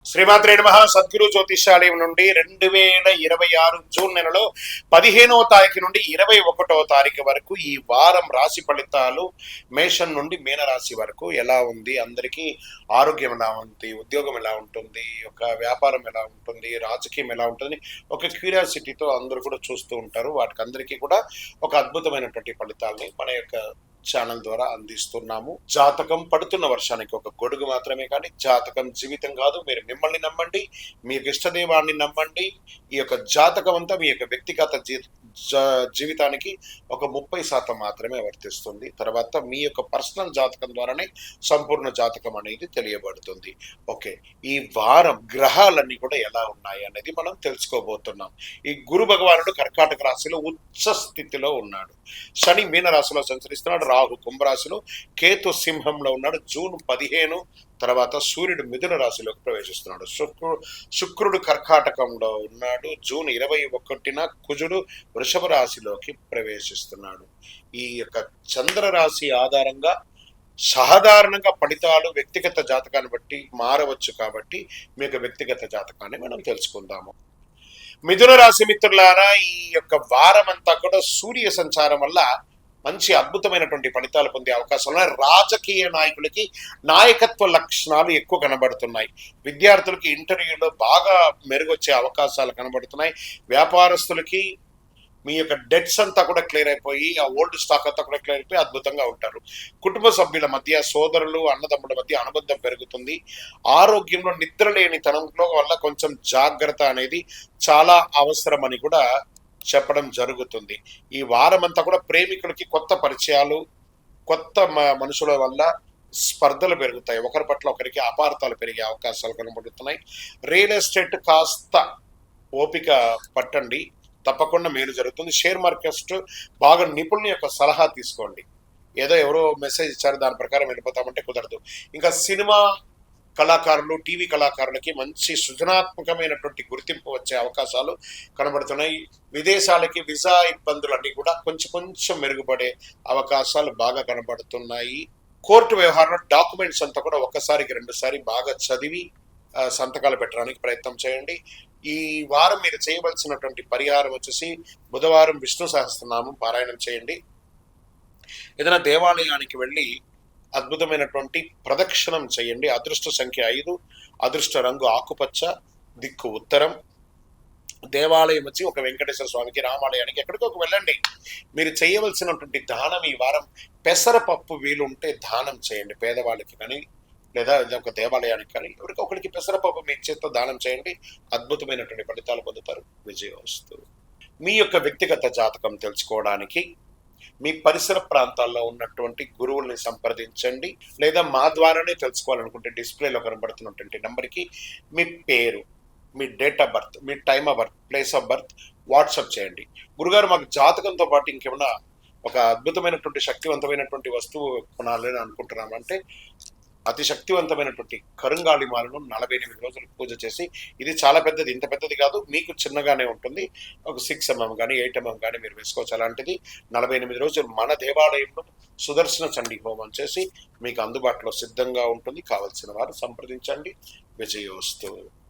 శ్రీమాత్రే నమః. సద్గురు జ్యోతిషాలయం నుండి 2026 జూన్ నెలలో 15వ తారీఖు నుండి 21వ తారీఖు వరకు ఈ వారం రాశి ఫలితాలు మేషం నుండి మీనరాశి వరకు ఎలా ఉంది, అందరికీ ఆరోగ్యం ఎలా ఉంది, ఉద్యోగం ఎలా ఉంటుంది, ఒక వ్యాపారం ఎలా ఉంటుంది, రాజకీయం ఎలా ఉంటుంది, ఒక క్యూరియాసిటీతో అందరూ కూడా చూస్తూ ఉంటారు. వాటికి అందరికీ కూడా ఒక అద్భుతమైనటువంటి ఫలితాలని మన యొక్క ఛానల్ ద్వారా అందిస్తున్నాము. జాతకం పడుతున్న వర్షానికి ఒక గొడుగు మాత్రమే, కానీ జాతకం జీవితం కాదు. మీరు మిమ్మల్ని నమ్మండి, మీకు ఇష్టదైవాన్ని నమ్మండి. ఈ యొక్క జాతకం అంతా మీ యొక్క వ్యక్తిగత జీవితానికి ఒక 30% మాత్రమే వర్తిస్తుంది. తర్వాత మీ యొక్క పర్సనల్ జాతకం ద్వారానే సంపూర్ణ జాతకం అనేది తెలియబడుతుంది. ఓకే, ఈ వారం గ్రహాలన్నీ కూడా ఎలా ఉన్నాయి అనేది మనం తెలుసుకోబోతున్నాం. ఈ గురు భగవానుడు కర్కాటక రాశిలో ఉచ్చ స్థితిలో ఉన్నాడు. శని మీన రాశిలో సంచరిస్తున్నాడు. రాహు కుంభరాశిలో, కేతు సింహంలో ఉన్నాడు. జూన్ 15 తర్వాత సూర్యుడు మిథున రాశిలోకి ప్రవేశిస్తున్నాడు. శుక్రుడు కర్కాటకంలో ఉన్నాడు. జూన్ 21న కుజుడు వృషభ రాశిలోకి ప్రవేశిస్తున్నాడు. ఈ యొక్క చంద్ర రాశి ఆధారంగా సాధారణంగా ఫలితాలు వ్యక్తిగత జాతకాన్ని బట్టి మారవచ్చు. కాబట్టి మీ యొక్క వ్యక్తిగత జాతకాన్ని మనం తెలుసుకుందాము. మిథున రాశి మిత్రులారా, ఈ యొక్క వారం అంతా కూడా సూర్య సంచారం వల్ల మంచి అద్భుతమైనటువంటి ఫలితాలు పొందే అవకాశం ఉన్నాయి. రాజకీయ నాయకులకి నాయకత్వ లక్షణాలు ఎక్కువ కనబడుతున్నాయి. విద్యార్థులకి ఇంటర్వ్యూలో బాగా మెరుగొచ్చే అవకాశాలు కనబడుతున్నాయి. వ్యాపారస్తులకి మీ యొక్క డెట్స్ అంతా కూడా క్లియర్ అయిపోయి, ఆ ఓల్డ్ స్టాక్ అంతా కూడా క్లియర్ అయిపోయి అద్భుతంగా ఉంటారు. కుటుంబ సభ్యుల మధ్య, సోదరులు అన్నదమ్ముల మధ్య అనుబంధం పెరుగుతుంది. ఆరోగ్యంలో నిద్ర లేని తనంలో వల్ల కొంచెం జాగ్రత్త అనేది చాలా అవసరమని కూడా చెప్పడం జరుగుతుంది. ఈ వారం అంతా కూడా ప్రేమికులకి కొత్త పరిచయాలు, కొత్త మనుషుల వల్ల స్పర్ధలు పెరుగుతాయి. ఒకరి పట్ల ఒకరికి అపార్థాలు పెరిగే అవకాశాలు కనబడుతున్నాయి. రియల్ ఎస్టేట్ కాస్త ఓపిక పట్టండి, తప్పకుండా మేలు జరుగుతుంది. షేర్ మార్కెట్ బాగా నిపుణుల యొక్క సలహా తీసుకోండి. ఏదో ఎవరో మెసేజ్ ఇచ్చారు దాని ప్రకారం వెళ్ళిపోతామంటే కుదరదు. ఇంకా సినిమా కళాకారులు, టీవీ కళాకారులకి మంచి సృజనాత్మకమైనటువంటి గుర్తింపు వచ్చే అవకాశాలు కనబడుతున్నాయి. విదేశాలకి వీసా ఇబ్బందులన్నీ కూడా కొంచెం మెరుగుపడే అవకాశాలు బాగా కనబడుతున్నాయి. కోర్టు వ్యవహారంలో డాక్యుమెంట్స్ అంతా కూడా ఒకసారికి 2 బాగా చదివి సంతకాలు పెట్టడానికి ప్రయత్నం చేయండి. ఈ వారం మీరు చేయవలసినటువంటి పరిహారం వచ్చేసి బుధవారం విష్ణు సహస్రనామం పారాయణం చేయండి. ఏదైనా దేవాలయానికి వెళ్ళి అద్భుతమైనటువంటి ప్రదక్షిణం చేయండి. అదృష్ట సంఖ్య 5, అదృష్ట రంగు ఆకుపచ్చ, దిక్కు ఉత్తరం. దేవాలయం వచ్చి ఒక వెంకటేశ్వర స్వామికి, రామాలయానికి ఎక్కడికో వెళ్ళండి. మీరు చేయవలసినటువంటి దానం ఈ వారం పెసరపప్పు వీలుంటే దానం చేయండి. పేదవాళ్ళకి కానీ లేదా ఒక దేవాలయానికి కానీ ఎవరికొకరికి పెసరపప్పు మీ చేత్తో దానం చేయండి. అద్భుతమైనటువంటి ఫలితాలు పొందుతారు. విజయోస్తు. మీ యొక్క వ్యక్తిగత జాతకం తెలుసుకోవడానికి మీ పరిసర ప్రాంతాల్లో ఉన్నటువంటి గురువుల్ని సంప్రదించండి. లేదా మా ద్వారానే తెలుసుకోవాలనుకుంటే డిస్ప్లేలో కనబడుతున్నటువంటి నెంబర్కి మీ పేరు, మీ డేట్ ఆఫ్ బర్త్, మీ time of birth, place of birth WhatsApp చేయండి. గురుగారు, మాకు జాతకంతో పాటు ఇంకేమైనా ఒక అద్భుతమైనటువంటి శక్తివంతమైనటువంటి వస్తువు కొనాలని అనుకుంటున్నామంటే అతి శక్తివంతమైనటువంటి కరుంగాళి మాలను 48 రోజులు పూజ చేసి, ఇది చాలా పెద్దది, ఇంత పెద్దది కాదు, మీకు చిన్నగానే ఉంటుంది, ఒక 6 mm కానీ 8 mm కానీ మీరు వేసుకోవచ్చు. అలాంటిది 48 రోజులు మన దేవాలయంలో సుదర్శన చండీ హోమం చేసి మీకు అందుబాటులో సిద్ధంగా ఉంటుంది. కావలసిన వారు సంప్రదించండి. విజయోస్తు.